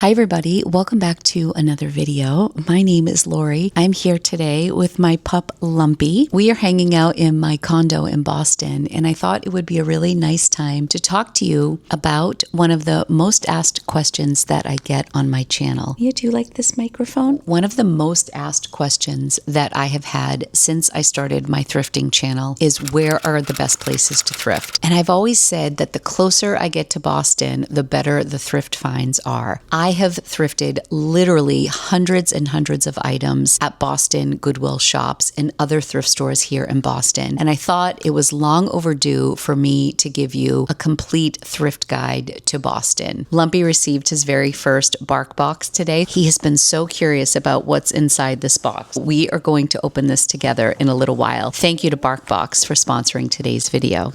Hi everybody, welcome back to another video. My name is Lori. I'm here today with my pup Lumpy. We are hanging out in my condo in Boston, and I thought it would be a really nice time to talk to you about one of the most asked questions that I get on my channel. Yeah, do you like this microphone? One of the most asked questions that I have had since I started my thrifting channel is, where are the best places to thrift? And I've always said that the closer I get to Boston, the better the thrift finds are. I have thrifted literally hundreds and hundreds of items at Boston Goodwill shops and other thrift stores here in Boston. And I thought it was long overdue for me to give you a complete thrift guide to Boston. Lumpy received his very first BARKBOX today. He has been so curious about what's inside this box. We are going to open this together in a little while. Thank you to BARKBOX for sponsoring today's video.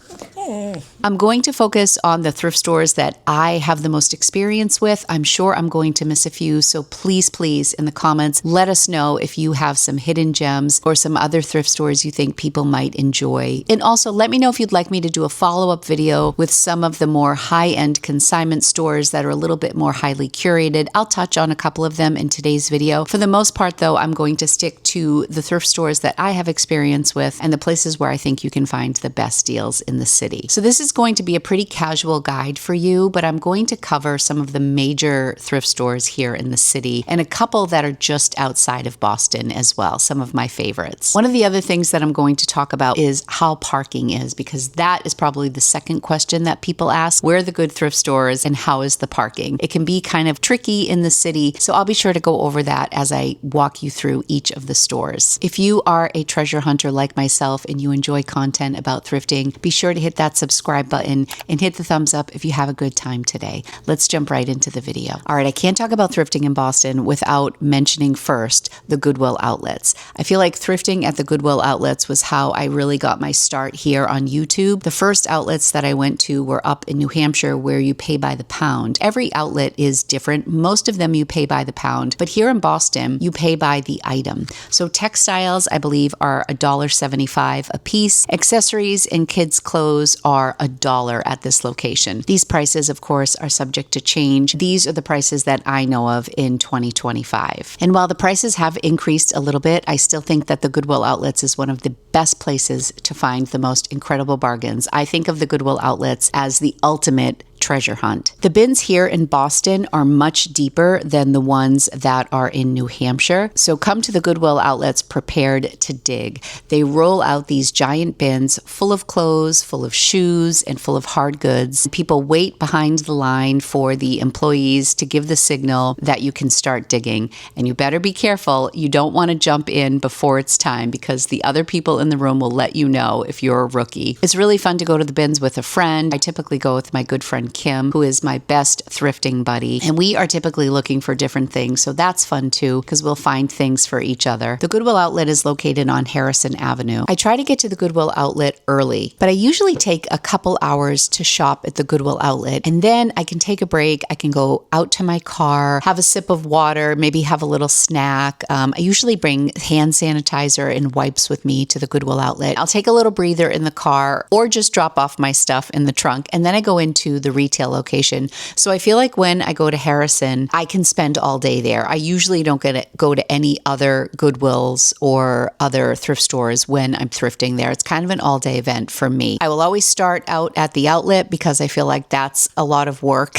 I'm going to focus on the thrift stores that I have the most experience with. I'm sure I'm going to miss a few, so please, in the comments, let us know if you have some hidden gems or some other thrift stores you think people might enjoy. And also let me know if you'd like me to do a follow-up video with some of the more high-end consignment stores that are a little bit more highly curated. I'll touch on a couple of them in today's video. For the most part, though, I'm going to stick to the thrift stores that I have experience with and the places where I think you can find the best deals in the city. So this is going to be a pretty casual guide for you, but I'm going to cover some of the major thrift stores here in the city and a couple that are just outside of Boston as well, some of my favorites. One of the other things that I'm going to talk about is how parking is, because that is probably the second question that people ask. Where are the good thrift stores and how is the parking? It can be kind of tricky in the city, so I'll be sure to go over that as I walk you through each of the stores. If you are a treasure hunter like myself and you enjoy content about thrifting, be sure to hit that subscribe button and hit the thumbs up if you have a good time today. Let's jump right into the video. All right, I can't talk about thrifting in Boston without mentioning first the Goodwill Outlets. I feel like thrifting at the Goodwill Outlets was how I really got my start here on YouTube. The first outlets that I went to were up in New Hampshire, where you pay by the pound. Every outlet is different. Most of them you pay by the pound, but here in Boston, you pay by the item. So textiles, I believe, are $1.75 a piece. Accessories and kids' clothes are $1 at this location. These prices, of course, are subject to change. These are the prices that I know of in 2025. And while the prices have increased a little bit, I still think that the Goodwill Outlets is one of the best places to find the most incredible bargains. I think of the Goodwill Outlets as the ultimate treasure hunt. The bins here in Boston are much deeper than the ones that are in New Hampshire. So come to the Goodwill Outlets prepared to dig. They roll out these giant bins full of clothes, full of shoes, and full of hard goods. People wait behind the line for the employees to give the signal that you can start digging. And you better be careful. You don't want to jump in before it's time, because the other people in the room will let you know if you're a rookie. It's really fun to go to the bins with a friend. I typically go with my good friend Kim, who is my best thrifting buddy, and we are typically looking for different things, so that's fun too, because we'll find things for each other. The Goodwill Outlet is located on Harrison Avenue. I try to get to the Goodwill Outlet early, but I usually take a couple hours to shop at the Goodwill Outlet, and then I can take a break. I can go out to my car, have a sip of water, maybe have a little snack. I usually bring hand sanitizer and wipes with me to the Goodwill Outlet. I'll take a little breather in the car or just drop off my stuff in the trunk, and then I go into the retail location. So I feel like when I go to Harrison, I can spend all day there. I usually don't go to any other Goodwills or other thrift stores when I'm thrifting there. It's kind of an all-day event for me. I will always start out at the outlet because I feel like that's a lot of work.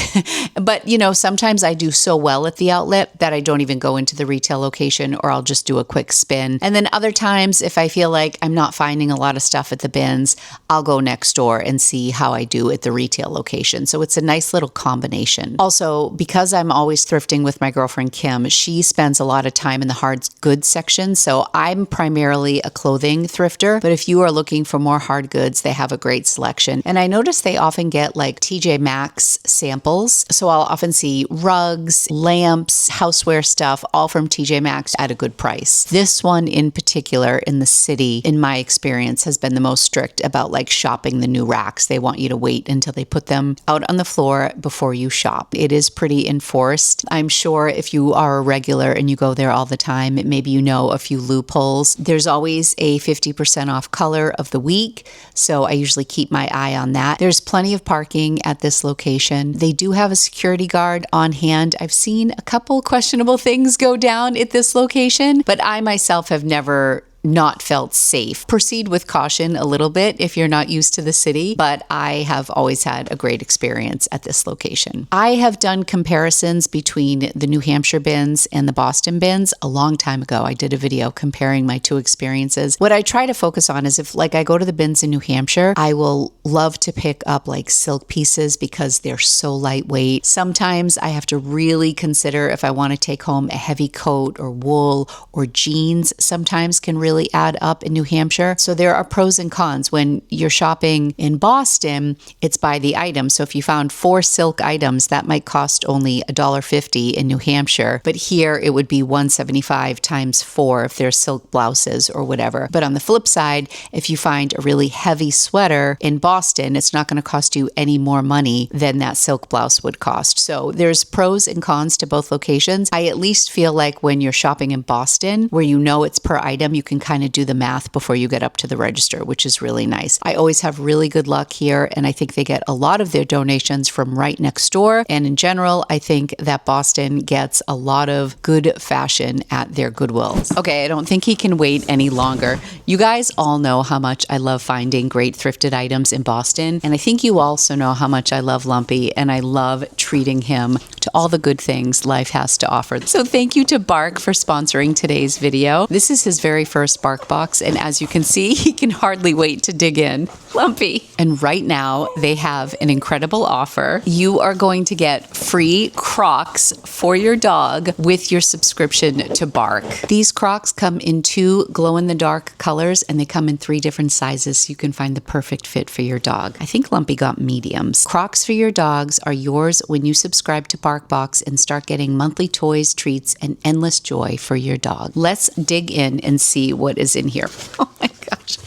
But, you know, sometimes I do so well at the outlet that I don't even go into the retail location, or I'll just do a quick spin. And then other times, if I feel like I'm not finding a lot of stuff at the bins, I'll go next door and see how I do at the retail location. So it's a nice little combination. Also, because I'm always thrifting with my girlfriend Kim, she spends a lot of time in the hard goods section. So I'm primarily a clothing thrifter, but if you are looking for more hard goods, they have a great selection. And I notice they often get like TJ Maxx samples. So I'll often see rugs, lamps, houseware stuff, all from TJ Maxx at a good price. This one in particular in the city, in my experience, has been the most strict about like shopping the new racks. They want you to wait until they put them out on the floor before you shop. It is pretty enforced. I'm sure if you are a regular and you go there all the time, maybe you know a few loopholes. There's always a 50% off color of the week, so I usually keep my eye on that. There's plenty of parking at this location. They do have a security guard on hand. I've seen a couple questionable things go down at this location, but I myself have never not felt safe. Proceed with caution a little bit if you're not used to the city, but I have always had a great experience at this location. I have done comparisons between the New Hampshire bins and the Boston bins a long time ago. I did a video comparing my two experiences. What I try to focus on is if like I go to the bins in New Hampshire, I will love to pick up like silk pieces because they're so lightweight. Sometimes I have to really consider if I want to take home a heavy coat or wool or jeans. Sometimes can really add up in New Hampshire. So there are pros and cons. When you're shopping in Boston, it's by the item. So if you found 4 silk items, that might cost only $1.50 in New Hampshire. But here it would be $1.75 times 4 if they're silk blouses or whatever. But on the flip side, if you find a really heavy sweater in Boston, it's not going to cost you any more money than that silk blouse would cost. So there's pros and cons to both locations. I at least feel like when you're shopping in Boston, where you know it's per item, you can kind of do the math before you get up to the register, which is really nice. I always have really good luck here, and I think they get a lot of their donations from right next door. And in general, I think that Boston gets a lot of good fashion at their Goodwills. Okay, I don't think he can wait any longer. You guys all know how much I love finding great thrifted items in Boston, and I think you also know how much I love Lumpy, and I love treating him to all the good things life has to offer. So thank you to Bark for sponsoring today's video. This is his very first BarkBox, and as you can see, he can hardly wait to dig in. Lumpy. And right now, they have an incredible offer. You are going to get free Crocs for your dog with your subscription to Bark. These Crocs come in 2 glow-in-the-dark colors, and they come in 3 different sizes, so you can find the perfect fit for your dog. I think Lumpy got mediums. Crocs for your dogs are yours when you subscribe to BarkBox and start getting monthly toys, treats, and endless joy for your dog. Let's dig in and see what is in here. Oh my gosh.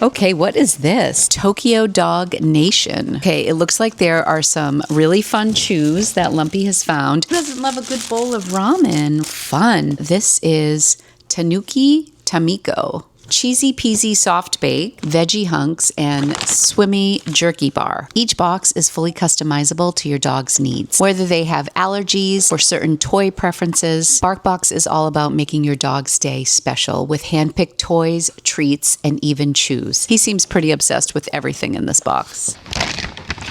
Okay, what is this? Tokyo Dog Nation. Okay, it looks like there are some really fun chews that Lumpy has found. Who doesn't love a good bowl of ramen? Fun. This is Tanuki Tamiko. Cheesy peasy soft bake, veggie hunks, and swimmy jerky bar. Each box is fully customizable to your dog's needs. Whether they have allergies or certain toy preferences, BarkBox is all about making your dog's day special with hand-picked toys, treats, and even chews. He seems pretty obsessed with everything in this box.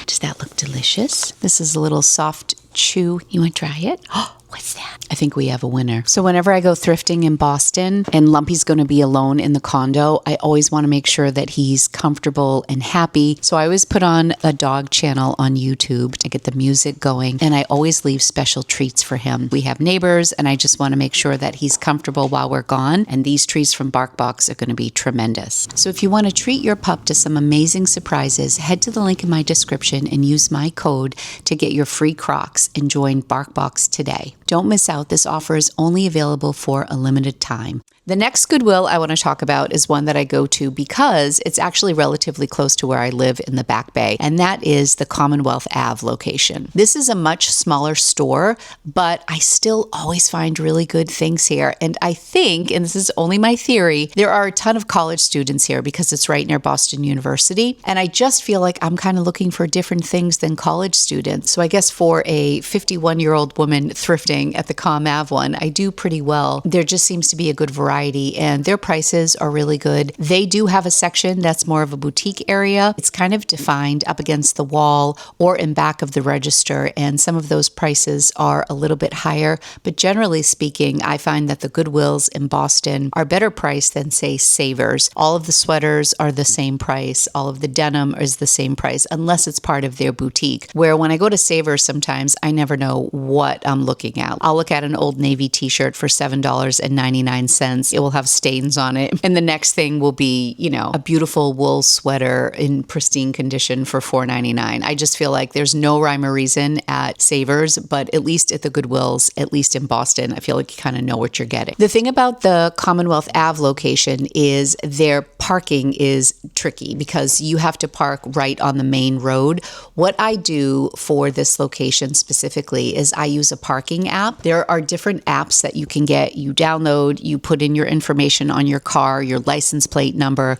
Does that look delicious? This is a little soft chew. You want to try it? Oh, what's that? I think we have a winner. So whenever I go thrifting in Boston and Lumpy's going to be alone in the condo, I always want to make sure that he's comfortable and happy. So I always put on a dog channel on YouTube to get the music going, and I always leave special treats for him. We have neighbors, and I just want to make sure that he's comfortable while we're gone, and these treats from BarkBox are going to be tremendous. So if you want to treat your pup to some amazing surprises, head to the link in my description and use my code to get your free Crocs and join BarkBox today. Don't miss out. This offer is only available for a limited time. The next Goodwill I want to talk about is one that I go to because it's actually relatively close to where I live in the Back Bay, and that is the Commonwealth Ave location. This is a much smaller store, but I still always find really good things here. And I think, and this is only my theory, there are a ton of college students here because it's right near Boston University. And I just feel like I'm kind of looking for different things than college students. So I guess for a 51-year-old woman thrifting at the Com Ave one, I do pretty well. There just seems to be a good variety, and their prices are really good. They do have a section that's more of a boutique area. It's kind of defined up against the wall or in back of the register, and some of those prices are a little bit higher. But generally speaking, I find that the Goodwills in Boston are better priced than, say, Savers. All of the sweaters are the same price. All of the denim is the same price, unless it's part of their boutique. Where when I go to Savers sometimes, I never know what I'm looking at. I'll look at at an Old Navy t-shirt for $7.99. It will have stains on it. And the next thing will be, a beautiful wool sweater in pristine condition for $4.99. I just feel like there's no rhyme or reason at Savers, but at least at the Goodwills, at least in Boston, I feel like you kind of know what you're getting. The thing about the Commonwealth Ave location is their parking is tricky because you have to park right on the main road. What I do for this location specifically is I use a parking app. There are different apps that you can get. You download, you put in your information on your car, your license plate number.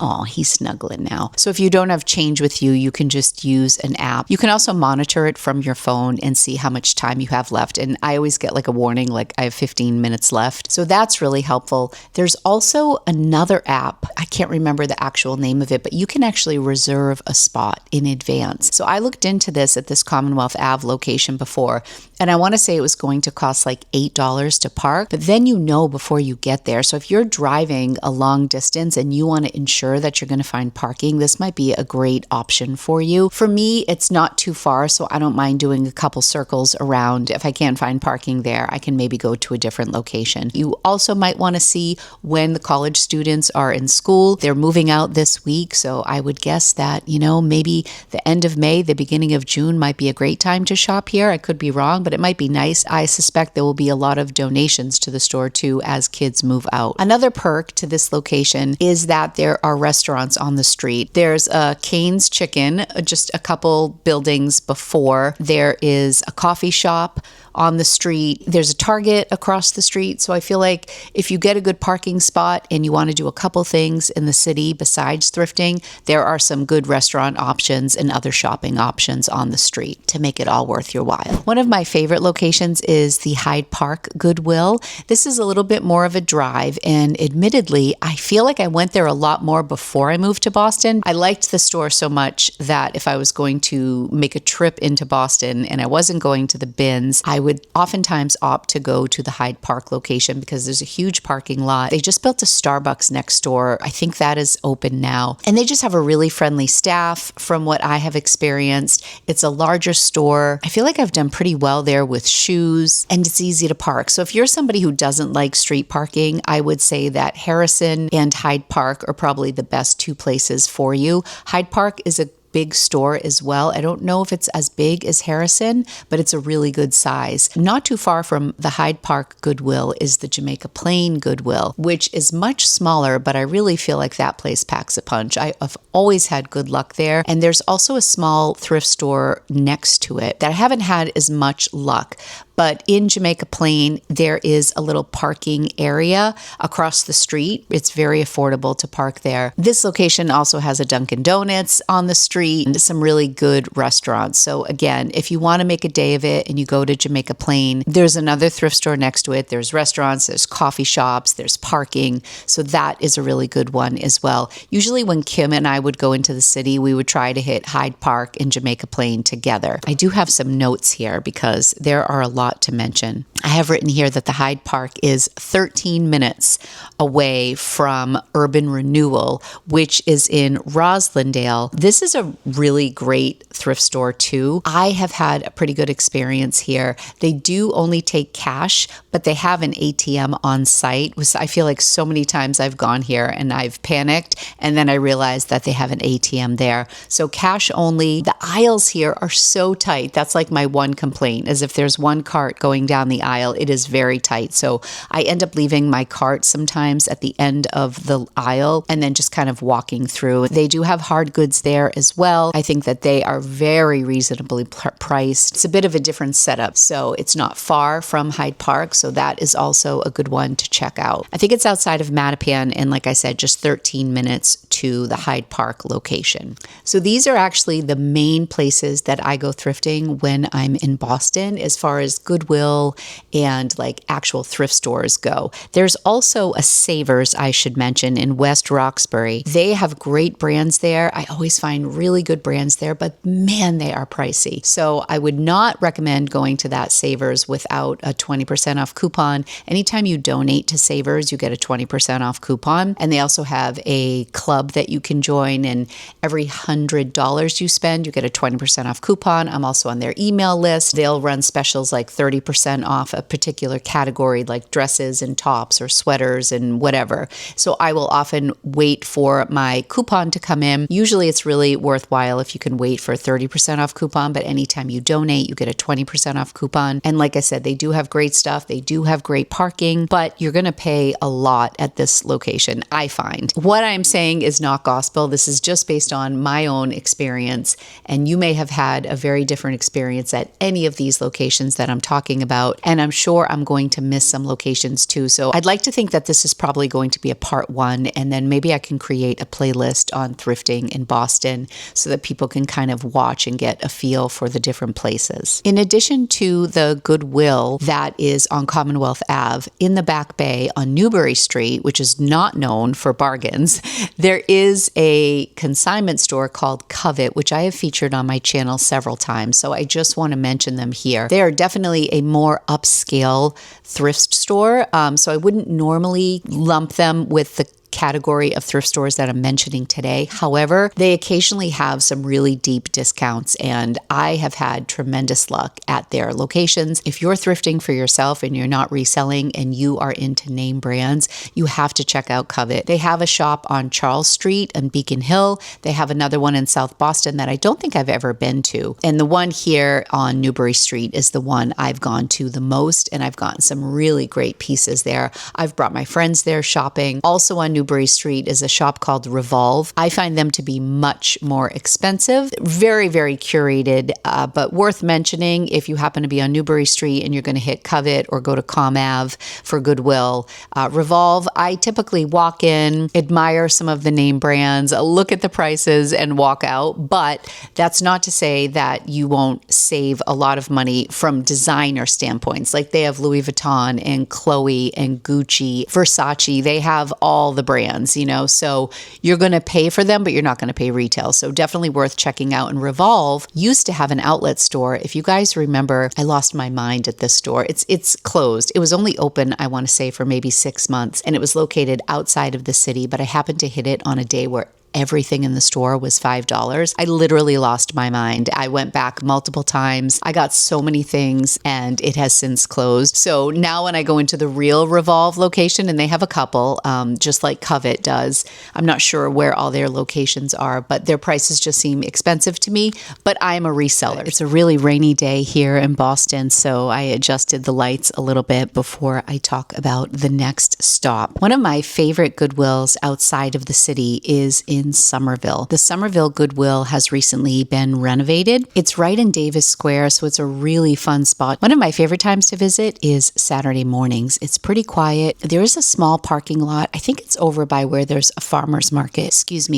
Oh, he's snuggling now. So if you don't have change with you, you can just use an app. You can also monitor it from your phone and see how much time you have left. And I always get like a warning, like I have 15 minutes left. So that's really helpful. There's also another app. I can't remember the actual name of it, but you can actually reserve a spot in advance. So I looked into this at this Commonwealth Ave location before, and I want to say it was going to cost like $8 to park, but then before you get there. So if you're driving a long distance and you want to ensure that you're going to find parking, this might be a great option for you. For me, it's not too far, so I don't mind doing a couple circles around. If I can't find parking there, I can maybe go to a different location. You also might want to see when the college students are in school. They're moving out this week, so I would guess that, maybe the end of May, the beginning of June might be a great time to shop here. I could be wrong, but it might be nice. I suspect there will be a lot of donations to the store too as kids move out. Another perk to this location is that there are restaurants on the street. There's a Cane's Chicken, just a couple buildings before. There is a coffee shop on the street. There's a Target across the street. So I feel like if you get a good parking spot and you want to do a couple things in the city besides thrifting, there are some good restaurant options and other shopping options on the street to make it all worth your while. One of my favorite locations is the Hyde Park Goodwill. This is a little bit more of a drive, and admittedly, I feel like I went there a lot more before I moved to Boston. I liked the store so much that if I was going to make a trip into Boston and I wasn't going to the bins, I would oftentimes opt to go to the Hyde Park location because there's a huge parking lot. They just built a Starbucks next door. I think that is open now. And they just have a really friendly staff from what I have experienced. It's a larger store. I feel like I've done pretty well there with shoes, and it's easy to park. So if you're somebody who doesn't like street parking, I would say that Harrison and Hyde Park are probably the best two places for you. Hyde Park is a big store as well. I don't know if it's as big as Harrison, but it's a really good size. Not too far from the Hyde Park Goodwill is the Jamaica Plain Goodwill, which is much smaller, but I really feel like that place packs a punch. I've always had good luck there. And there's also a small thrift store next to it that I haven't had as much luck. But in Jamaica Plain, there is a little parking area across the street. It's very affordable to park there. This location also has a Dunkin' Donuts on the street and some really good restaurants. So again, if you want to make a day of it and you go to Jamaica Plain, there's another thrift store next to it. There's restaurants, there's coffee shops, there's parking. So that is a really good one as well. Usually when Kim and I would go into the city, we would try to hit Hyde Park and Jamaica Plain together. I do have some notes here because there are a lot to mention. I have written here that the Hyde Park is 13 minutes away from Urban Renewal, which is in Roslindale. This is a really great thrift store too. I have had a pretty good experience here. They do only take cash, but they have an ATM on site. I feel like so many times I've gone here and I've panicked, and then I realized that they have an ATM there. So cash only. The aisles here are so tight. That's like my one complaint, is if there's one cart going down the aisle, it is very tight. So I end up leaving my cart sometimes at the end of the aisle and then just kind of walking through. They do have hard goods there as well. I think that they are very reasonably priced. It's a bit of a different setup, so it's not far from Hyde Park, so that is also a good one to check out. I think it's outside of Mattapan, and like I said, just 13 minutes to the Hyde Park location. So these are actually the main places that I go thrifting when I'm in Boston as far as Goodwill and like actual thrift stores go. There's also a Savers, I should mention, in West Roxbury. They have great brands there. I always find really good brands there, but man, they are pricey. So I would not recommend going to that Savers without a 20% off coupon. Anytime you donate to Savers, you get a 20% off coupon. And they also have a club that you can join, and every $100 you spend, you get a 20% off coupon. I'm also on their email list. They'll run specials like 30% off a particular category like dresses and tops or sweaters and whatever. So I will often wait for my coupon to come in. Usually it's really worthwhile if you can wait for a 30% off coupon, but anytime you donate, you get a 20% off coupon. And like I said, they do have great stuff. They do have great parking, but you're going to pay a lot at this location, I find. What I'm saying is not gospel. This is just based on my own experience, and you may have had a very different experience at any of these locations that I'm talking about, and I'm sure I'm going to miss some locations too. So I'd like to think that this is probably going to be a part one, and then maybe I can create a playlist on thrifting in Boston so that people can kind of watch and get a feel for the different places. In addition to the Goodwill that is on Commonwealth Ave, in the Back Bay on Newbury Street, which is not known for bargains, there is a consignment store called Covet, which I have featured on my channel several times. So I just want to mention them here. They are definitely a more upscale thrift store. So I wouldn't normally lump them with the category of thrift stores that I'm mentioning today. However, they occasionally have some really deep discounts, and I have had tremendous luck at their locations. If you're thrifting for yourself and you're not reselling and you are into name brands, you have to check out Covet. They have a shop on Charles Street and Beacon Hill. They have another one in South Boston that I don't think I've ever been to. And the one here on Newbury Street is the one I've gone to the most, and I've gotten some really great pieces there. I've brought my friends there shopping. Also on Newbury Street is a shop called Revolve. I find them to be much more expensive, very, very curated, but worth mentioning if you happen to be on Newbury Street and you're going to hit Covet or go to Com Ave for Goodwill. Revolve, I typically walk in, admire some of the name brands, look at the prices and walk out, but that's not to say that you won't save a lot of money from designer standpoints. Like they have Louis Vuitton and Chloe and Gucci, Versace, they have all the brands, you know, so you're going to pay for them, but you're not going to pay retail. So definitely worth checking out. And Revolve used to have an outlet store. If you guys remember, I lost my mind at this store. It's closed. It was only open, I want to say, for maybe 6 months, and it was located outside of the city, but I happened to hit it on a day where everything in the store was $5. I literally lost my mind. I went back multiple times. I got so many things and it has since closed. So now when I go into the real Revolve location, and they have a couple, just like Covet does, I'm not sure where all their locations are, but their prices just seem expensive to me, but I'm a reseller. It's a really rainy day here in Boston, so I adjusted the lights a little bit before I talk about the next stop. One of my favorite Goodwills outside of the city is in Somerville. The Somerville Goodwill has recently been renovated. It's right in Davis Square, so it's a really fun spot. One of my favorite times to visit is Saturday mornings. It's pretty quiet. There is a small parking lot. I think it's over by where there's a farmer's market,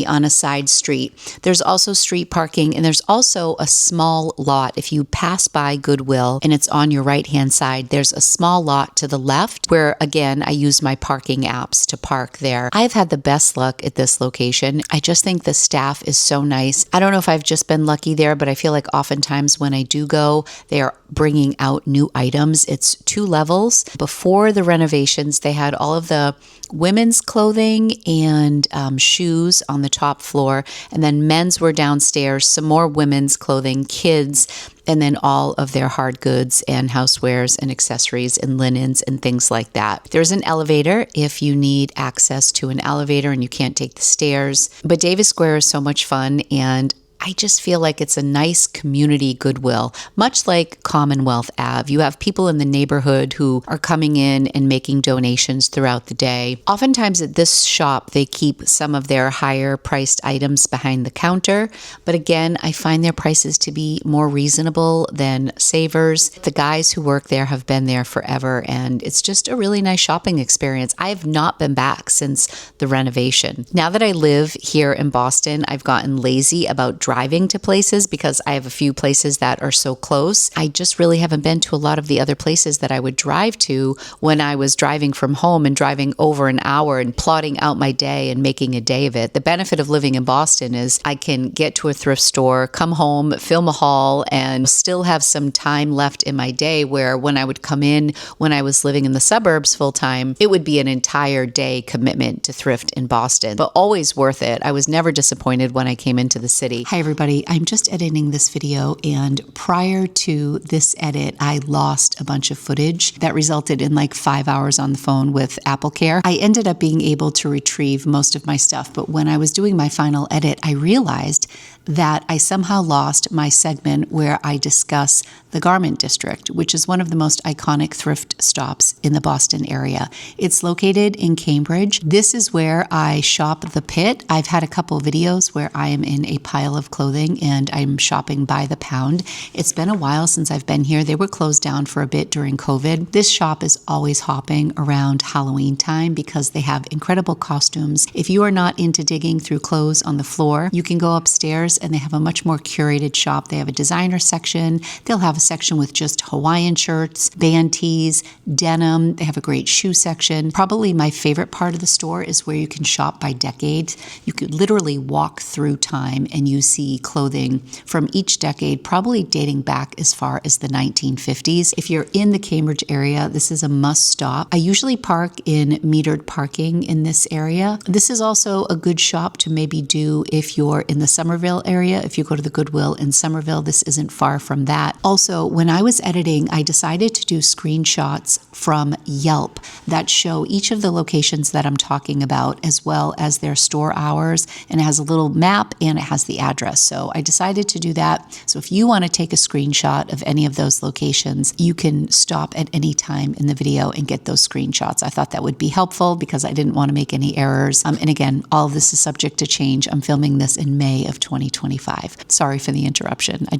on a side street. There's also street parking, and there's also a small lot. If you pass by Goodwill and it's on your right-hand side, there's a small lot to the left where, again, I use my parking apps to park there. I've had the best luck at this location. I just think the staff is so nice. I don't know if I've just been lucky there, but I feel like oftentimes when I do go, they are bringing out new items. It's 2 levels. Before the renovations, they had all of the women's clothing and shoes on the top floor, and then men's were downstairs, some more women's clothing, kids, and then all of their hard goods and housewares and accessories and linens and things like that. There's an elevator if you need access to an elevator and you can't take the stairs. But Davis Square is so much fun, and I just feel like it's a nice community Goodwill, much like Commonwealth Ave. You have people in the neighborhood who are coming in and making donations throughout the day. Oftentimes at this shop, they keep some of their higher priced items behind the counter. But again, I find their prices to be more reasonable than Savers. The guys who work there have been there forever, and it's just a really nice shopping experience. I have not been back since the renovation. Now that I live here in Boston, I've gotten lazy about driving to places because I have a few places that are so close. I just really haven't been to a lot of the other places that I would drive to when I was driving from home and driving over an hour and plotting out my day and making a day of it. The benefit of living in Boston is I can get to a thrift store, come home, film a haul, and still have some time left in my day, where when I would come in when I was living in the suburbs full time, it would be an entire day commitment to thrift in Boston, but always worth it. I was never disappointed when I came into the city. Hi everybody, I'm just editing this video, and prior to this edit, I lost a bunch of footage that resulted in like 5 hours on the phone with AppleCare. I ended up being able to retrieve most of my stuff, but when I was doing my final edit, I realized that I somehow lost my segment where I discuss the Garment District, which is one of the most iconic thrift stops in the Boston area. It's located in Cambridge. This is where I shop the pit. I've had a couple videos where I am in a pile of clothing and I'm shopping by the pound. It's been a while since I've been here. They were closed down for a bit during COVID. This shop is always hopping around Halloween time because they have incredible costumes. If you are not into digging through clothes on the floor, you can go upstairs and they have a much more curated shop. They have a designer section. They'll have a section with just Hawaiian shirts, band tees, denim. They have a great shoe section. Probably my favorite part of the store is where you can shop by decade. You could literally walk through time and you see clothing from each decade, probably dating back as far as the 1950s. If you're in the Cambridge area, this is a must stop. I usually park in metered parking in this area. This is also a good shop to maybe do if you're in the Somerville area. If you go to the Goodwill in Somerville, this isn't far from that. Also, when I was editing, I decided to do screenshots from Yelp that show each of the locations that I'm talking about, as well as their store hours, and it has a little map and it has the address. So I decided to do that. So if you want to take a screenshot of any of those locations, you can stop at any time in the video and get those screenshots. I thought that would be helpful because I didn't want to make any errors. And again, all of this is subject to change. I'm filming this in May of 2025. Sorry for the interruption. I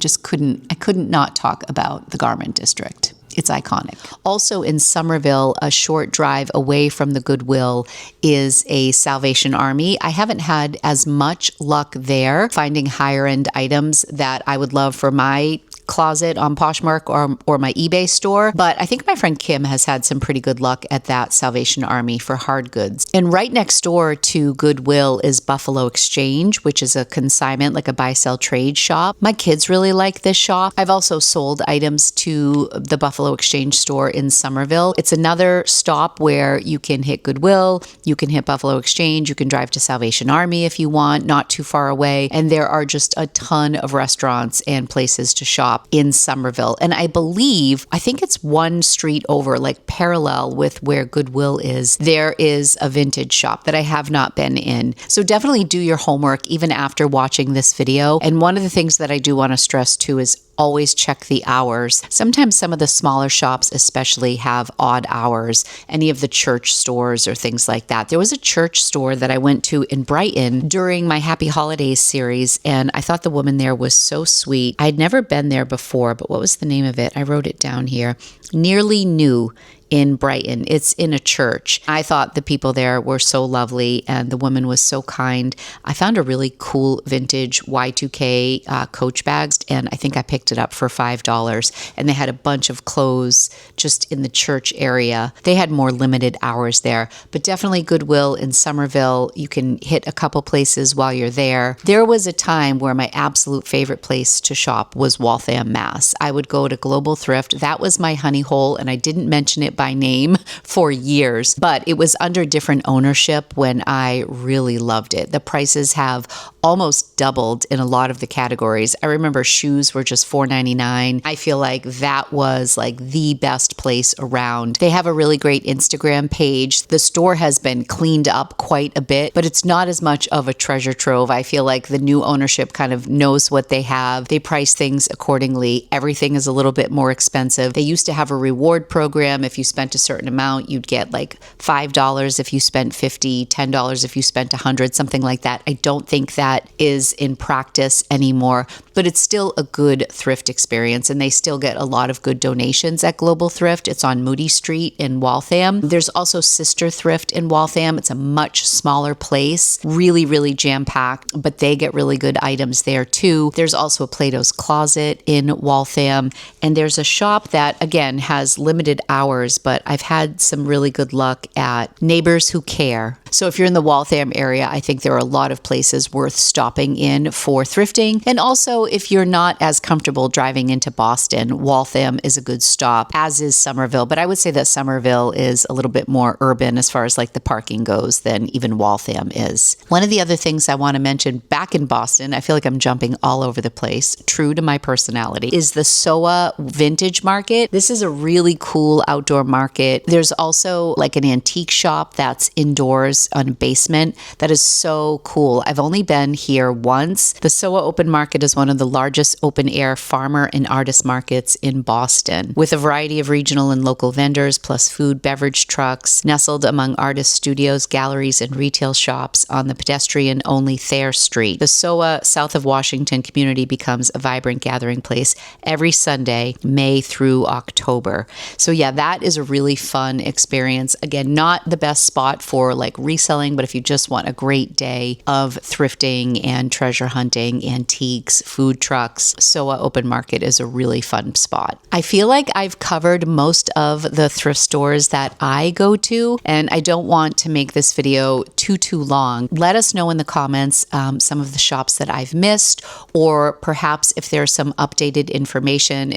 couldn't not talk about the Garment District. It's iconic. Also in Somerville, a short drive away from the Goodwill, is a Salvation Army. I haven't had as much luck there finding higher end items that I would love for my closet on Poshmark or my eBay store, but I think my friend Kim has had some pretty good luck at that Salvation Army for hard goods. And right next door to Goodwill is Buffalo Exchange, which is a consignment, like a buy-sell trade shop. My kids really like this shop. I've also sold items to the Buffalo Exchange store in Somerville. It's another stop where you can hit Goodwill, you can hit Buffalo Exchange, you can drive to Salvation Army if you want, not too far away. And there are just a ton of restaurants and places to shop in Somerville. And I think it's one street over, like parallel with where Goodwill is, there is a vintage shop that I have not been in. So definitely do your homework even after watching this video. And one of the things that I do want to stress too is always check the hours. Sometimes some of the smaller shops especially have odd hours, any of the church stores or things like that. There was a church store that I went to in Brighton during my Happy Holidays series, and I thought the woman there was so sweet. I'd never been there before, but what was the name of it? I wrote it down here. Nearly New in Brighton. It's in a church. I thought the people there were so lovely and the woman was so kind. I found a really cool vintage Y2K Coach bags, and I think I picked it up for $5, and they had a bunch of clothes just in the church area. They had more limited hours there, but definitely Goodwill in Somerville. You can hit a couple places while you're there. There was a time where my absolute favorite place to shop was Waltham, Mass. I would go to Global Thrift. That was my honey hole, and I didn't mention it by name for years, but it was under different ownership when I really loved it. The prices have almost doubled in a lot of the categories. I remember shoes were just $4.99. I feel like that was like the best place around. They have a really great Instagram page. The store has been cleaned up quite a bit, but it's not as much of a treasure trove. I feel like the new ownership kind of knows what they have. They price things accordingly. Everything is a little bit more expensive. They used to have a reward program. If you spent a certain amount, you'd get like $5 if you spent $50, $10 if you spent $100, something like that. I don't think that is in practice anymore, but it's still a good thrift experience, and they still get a lot of good donations at Global Thrift. It's on Moody Street in Waltham. There's also Sister Thrift in Waltham. It's a much smaller place, really, really jam-packed, but they get really good items there too. There's also a Plato's Closet in Waltham, and there's a shop that, again, has limited hours, but I've had some really good luck at Neighbors Who Care. So if you're in the Waltham area, I think there are a lot of places worth stopping in for thrifting. And also, if you're not as comfortable driving into Boston, Waltham is a good stop, as is Somerville. But I would say that Somerville is a little bit more urban as far as like the parking goes than even Waltham is. One of the other things I want to mention back in Boston, I feel like I'm jumping all over the place, true to my personality, is the SOA Vintage Market. This is a really cool outdoor market. There's also like an antique shop that's indoors on a basement that is so cool. I've only been here once. The SOA Open Market is one of the largest open-air farmer and artist markets in Boston, with a variety of regional and local vendors, plus food, beverage trucks, nestled among artist studios, galleries, and retail shops on the pedestrian-only Thayer Street. The SOA South of Washington community becomes a vibrant gathering place every Sunday, May through October. So yeah, that is a really fun experience. Again, not the best spot for like reselling, but if you just want a great day of thrifting and treasure hunting, antiques, food trucks, SOA Open Market is a really fun spot. I feel like I've covered most of the thrift stores that I go to, and I don't want to make this video too long. Let us know in the comments some of the shops that I've missed, or perhaps if there's some updated information,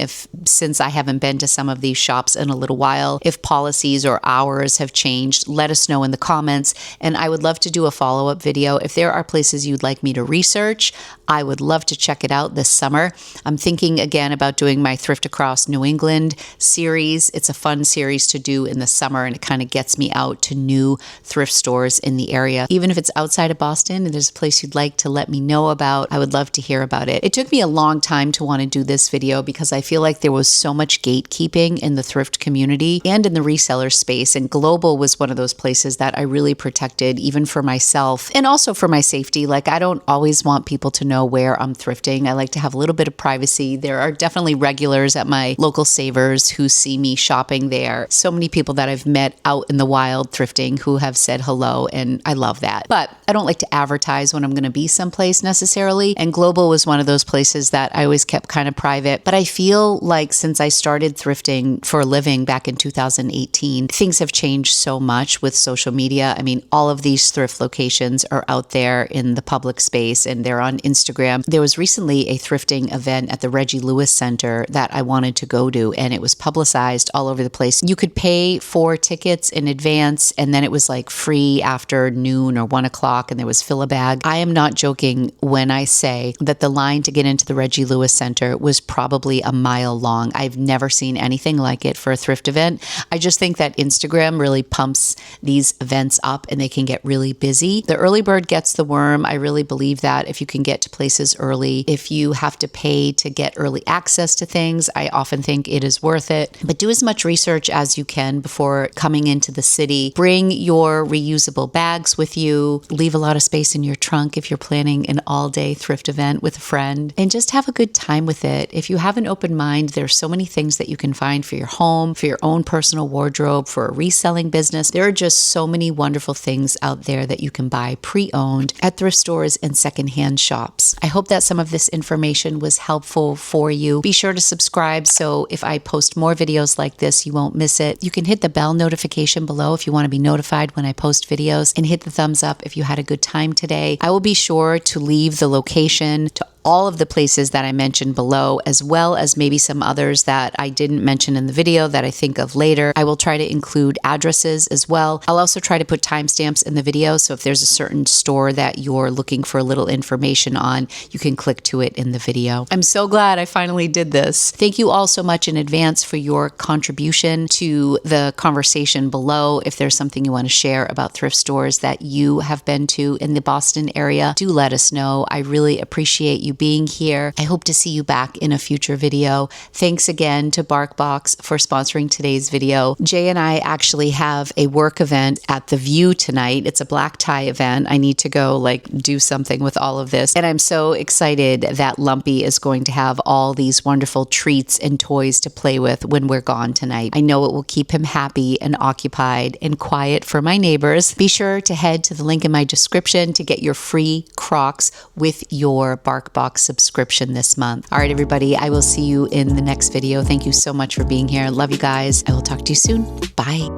since I haven't been to some of these shops in a little while, if policies or hours have changed, let us know in the comments. And I would love to do a follow-up video. If there are places you'd like me to research, I would love to check it out this summer. I'm thinking again about doing my Thrift Across New England series. It's a fun series to do in the summer, and it kind of gets me out to new thrift stores in the area. Even if it's outside of Boston and there's a place you'd like to let me know about, I would love to hear about it. It took me a long time to want to do this video because I feel like there was so much gatekeeping in the thrift community and in the reseller space, and Global was one of those places that I really protected, even for myself and also for my safety. Like, I don't always want people to know where I'm thrifting. I like to have a little bit of privacy. There are definitely regulars at my local Savers who see me shopping there. So many people that I've met out in the wild thrifting who have said hello, and I love that. But I don't like to advertise when I'm going to be someplace necessarily, and Global was one of those places that I always kept kind of private. But I feel like since I started thrifting for a living back in 2018, things have changed so much with social media. I mean, all of these thrift locations are out there in the public space, and they're on Instagram. There was recently a thrifting event at the Reggie Lewis Center that I wanted to go to, and it was publicized all over the place. You could pay for tickets in advance, and then it was like free after noon or 1 o'clock, and there was fill a bag. I am not joking when I say that the line to get into the Reggie Lewis Center was probably a mile long. I've never seen anything like it for a thrift event. I just think that Instagram really pumps these events up, and they can get really busy. The early bird gets the worm. I really believe that if you can get to places early, if you have to pay to get early access to things, I often think it is worth it. But do as much research as you can before coming into the city. Bring your reusable bags with you. Leave a lot of space in your trunk if you're planning an all-day thrift event with a friend, and just have a good time with it. If you have an open mind, there's so many things that you can find for your home, for your own personal wardrobe, for a reselling business. There are just so many wonderful things out there that you can buy pre-owned at thrift stores and secondhand shops. I hope that some of this information was helpful for you. Be sure to subscribe so if I post more videos like this, you won't miss it. You can hit the bell notification below if you want to be notified when I post videos, and hit the thumbs up if you had a good time today. I will be sure to leave the location to all of the places that I mentioned below, as well as maybe some others that I didn't mention in the video that I think of later. I will try to include addresses as well. I'll also try to put timestamps in the video, so if there's a certain store that you're looking for a little information on, you can click to it in the video. I'm so glad I finally did this. Thank you all so much in advance for your contribution to the conversation below. If there's something you want to share about thrift stores that you have been to in the Boston area, do let us know. I really appreciate you being here. I hope to see you back in a future video. Thanks again to BarkBox for sponsoring today's video. Jay and I actually have a work event at The View tonight. It's a black tie event. I need to go do something with all of this. And I'm so excited that Lumpy is going to have all these wonderful treats and toys to play with when we're gone tonight. I know it will keep him happy and occupied and quiet for my neighbors. Be sure to head to the link in my description to get your free Crocs with your BarkBox subscription this month. All right, everybody, I will see you in the next video. Thank you so much for being here. Love you guys. I will talk to you soon. Bye.